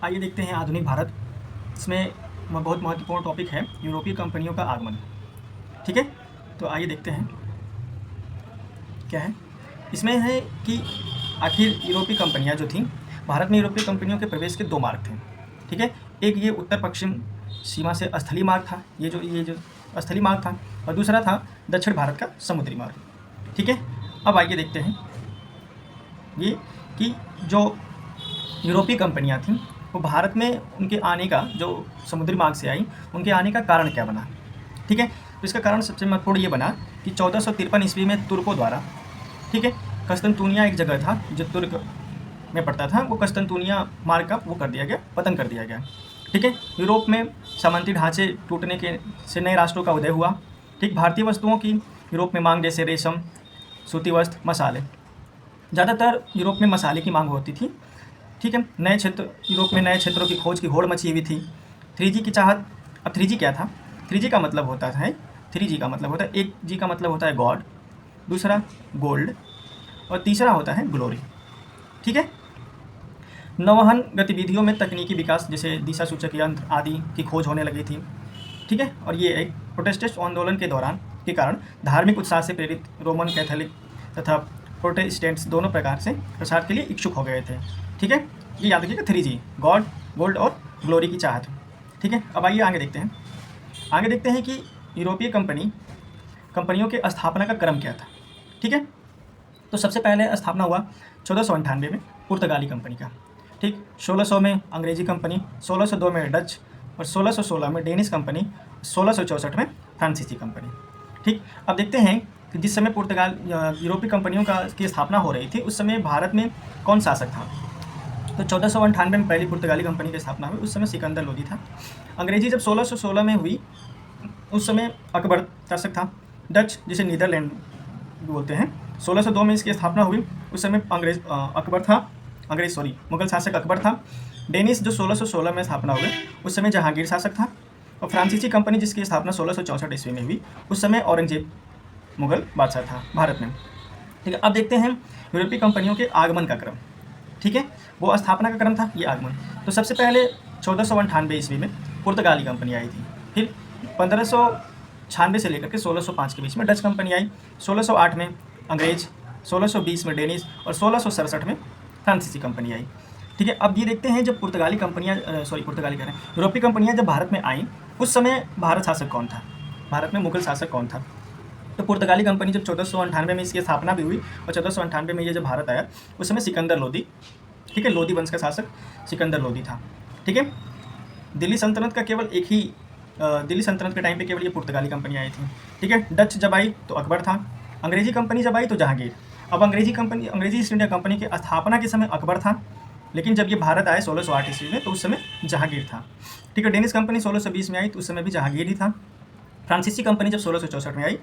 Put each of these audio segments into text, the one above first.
आइए देखते हैं आधुनिक भारत। इसमें बहुत महत्वपूर्ण टॉपिक है यूरोपीय कंपनियों का आगमन। ठीक है, तो आइए देखते हैं क्या है इसमें। है कि आखिर यूरोपीय कंपनियां जो थीं, भारत में यूरोपीय कंपनियों के प्रवेश के दो मार्ग थे। ठीक है, एक ये उत्तर पश्चिम सीमा से स्थलीय मार्ग था, ये जो स्थलीय मार्ग था, और दूसरा था दक्षिण भारत का समुद्री मार्ग। ठीक है, अब आइए देखते हैं ये कि जो यूरोपीय कंपनियां थीं वो भारत में उनके आने का, जो समुद्री मार्ग से आई, उनके आने का कारण क्या बना। ठीक है, तो इसका कारण सबसे महत्वपूर्ण ये बना कि 1453 ईस्वी में तुर्कों द्वारा, ठीक है, कस्तंतुनिया एक जगह था जो तुर्क में पड़ता था, वो कस्तंतुनिया मार्ग का वो कर दिया गया, पतन कर दिया गया। ठीक है, यूरोप में सामंती ढांचे टूटने के से नए राष्ट्रों का उदय हुआ। ठीक, भारतीय वस्तुओं की यूरोप में मांग, जैसे रेशम, सूती वस्त्र, मसाले, ज़्यादातर यूरोप में मसाले की मांग होती थी। ठीक है, नए क्षेत्र, यूरोप में नए क्षेत्रों की खोज की होड़ मची हुई थी। 3G की चाहत। अब 3G क्या था? 3G का मतलब होता है, 3G का मतलब होता है, एक G का मतलब होता है गॉड, दूसरा गोल्ड, और तीसरा होता है ग्लोरी। ठीक है, नौवहन गतिविधियों में तकनीकी विकास, जैसे दिशा सूचक यंत्र आदि की खोज होने लगी थी। ठीक है, और ये एक प्रोटेस्टेंट आंदोलन के कारण धार्मिक उत्साह से प्रेरित रोमन कैथोलिक तथा प्रोटेस्टेंट्स दोनों प्रकार से प्रसार के लिए इच्छुक हो गए थे। ठीक है, ये याद रखिएगा, 3G गॉड, गोल्ड और ग्लोरी की चाहत। ठीक है, अब आइए आगे देखते हैं कि यूरोपीय कंपनियों के स्थापना का क्रम क्या था। ठीक है, तो सबसे पहले स्थापना हुआ 1498 में पुर्तगाली कंपनी का। ठीक, 1600 में अंग्रेजी कंपनी, 1602 में डच, और 1616 में डेनिश कंपनी, 1664 में फ्रांसीसी कंपनी। ठीक, अब देखते हैं कि जिस समय यूरोपीय कंपनियों की स्थापना हो रही थी, उस समय भारत में कौन शासक था। तो 1498 में पहली पुर्तगाली कंपनी की स्थापना हुई, उस समय सिकंदर लोदी था। अंग्रेजी जब 1616 में हुई, उस समय अकबर शासक था। डच, जिसे नीदरलैंड बोलते हैं, 1602 में इसकी स्थापना हुई, उस समय मुगल शासक अकबर था। डेनिश जो 1616 में स्थापना हुई, उस समय जहांगीर शासक था। और फ्रांसीसी कंपनी जिसकी स्थापना 1664 ईस्वी में हुई, उस समय औरंगजेब मुगल बादशाह था भारत में। ठीक है, अब देखते हैं यूरोपीय कंपनियों के आगमन का क्रम। ठीक है, वो स्थापना का क्रम था, ये आगमन। तो सबसे पहले 1498 ईस्वी में पुर्तगाली कंपनी आई थी। फिर 1596 से लेकर के 1605 के बीच में डच कंपनी आई, 1608 में अंग्रेज, 1620 में डेनिश, और 1667 में फ्रांसीसी कंपनी आई। ठीक है, अब ये देखते हैं जब यूरोपीय कंपनियां जब भारत में आई, उस समय भारत शासक कौन था, भारत में मुगल शासक कौन था। तो पुर्तगाली कंपनी जब 1498 में इसकी स्थापना भी हुई, और 1498 में ये जब भारत आया, उस समय सिकंदर लोदी, ठीक है, लोदी वंश का शासक सिकंदर लोदी था। ठीक है, दिल्ली सल्तनत के टाइम पे केवल ये पुर्तगाली कंपनी आई थी। ठीक है, डच जब आई तो अकबर था, अंग्रेजी कंपनी जब आई तो जहांगीर। अब अंग्रेजी ईस्ट इंडिया कंपनी की स्थापना के समय अकबर था, लेकिन जब ये भारत आए 1608 ईस्वी में, तो उस समय जहांगीर था। ठीक है, डेनिश कंपनी 1620 में आई, तो उस समय भी जहांगीर ही था। फ्रांसीसी कंपनी जब 1664 में आई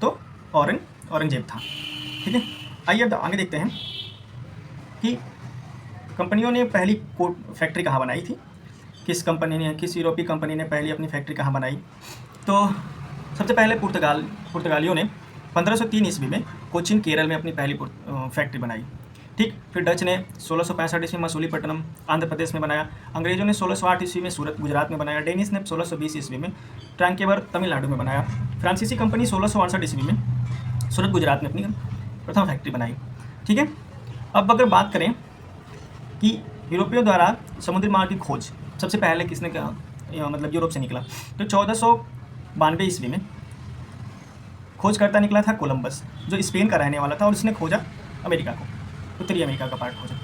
तो औरंगजेब था। ठीक है, आइए अब आगे देखते हैं कि कंपनियों ने पहली फैक्ट्री कहाँ बनाई थी, किस यूरोपीय कंपनी ने पहली अपनी फैक्ट्री कहाँ बनाई। तो सबसे पहले पुर्तगालियों ने 1503 ईस्वी में कोचीन, केरल में अपनी पहली फैक्ट्री बनाई। ठीक, फिर डच ने 1665 ईस्वी में मसूलीपट्टनम, आंध्र प्रदेश में बनाया। अंग्रेजों ने 1608 ईस्वी में सूरत, गुजरात में बनाया। डेनिश ने 1620 ईस्वी में ट्रांकेवर, तमिलनाडु में बनाया। फ्रांसीसी कंपनी 1668 ईस्वी में सूरत, गुजरात में अपनी प्रथम फैक्ट्री बनाई। ठीक है, अब अगर बात करें कि यूरोपियों द्वारा समुद्री मार्ग की खोज सबसे पहले किसने कहा, मतलब यूरोप से निकला, तो 1492 ईस्वी में खोजकर्ता निकला था कोलंबस, जो स्पेन का रहने वाला था, और उसने खोजा अमेरिका को, उत्तरी अमेरिका का पार्ट खोजा।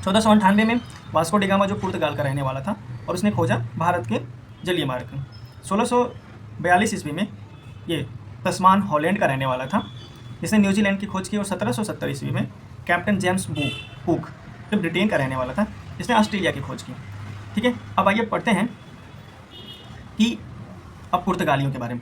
1498 में वास्को डी गामा, जो पुर्तगाल का रहने वाला था, और उसने खोजा भारत के जलीय मार्ग। 1642 ईस्वी में ये तस्मान हॉलैंड का रहने वाला था, जिसने न्यूजीलैंड की खोज की। और 1770 ईस्वी में कैप्टन जेम्स कुक, जो ब्रिटेन का रहने वाला था, जिसने ऑस्ट्रेलिया की खोज की। ठीक है, अब आइए पढ़ते हैं कि अब पुर्तगालियों के बारे में।